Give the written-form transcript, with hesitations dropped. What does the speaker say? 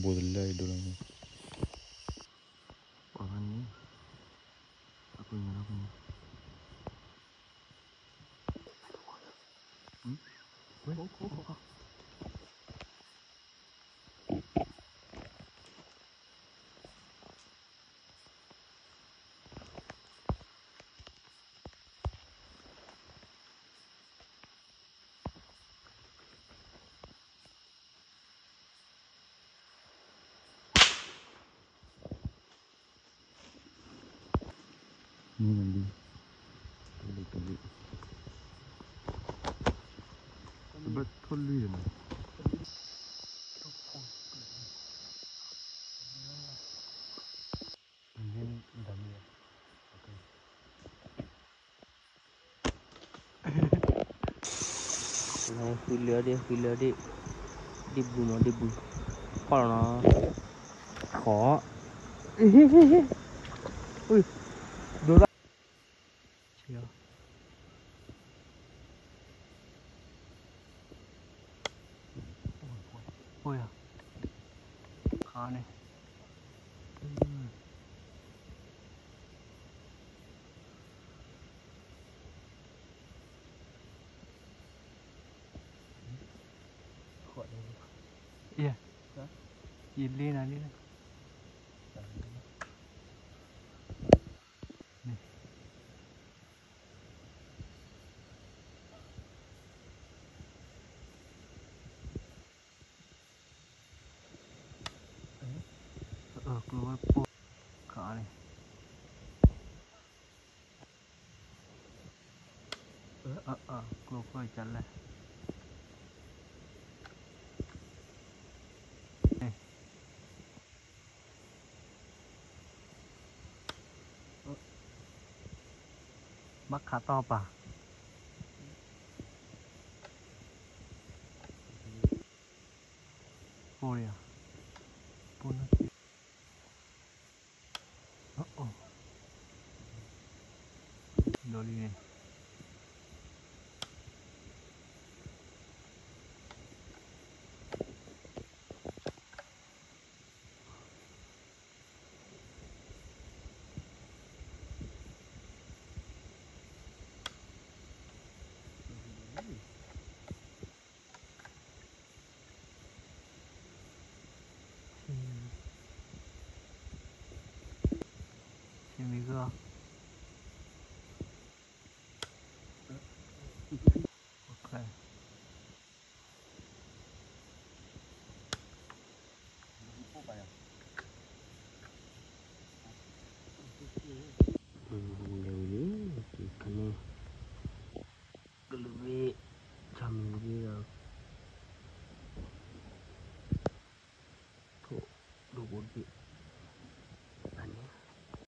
Boleh itu lagi. Orang ni, aku ingat apa ni? Kok. Ni nanti. Tadi. Betul dia ni. Ini dah ni. Okey. Nah, pilih dia. Dibu. Kalau na, kok. Ui, dua. Siapa? Oh ya, kane. Iya. Ini nanti. Nih. Keluar po. Kane. Keluar jalan. Bắt khá to pa. Pô đi à? Pô nó. Đồ đi này. Sini ke?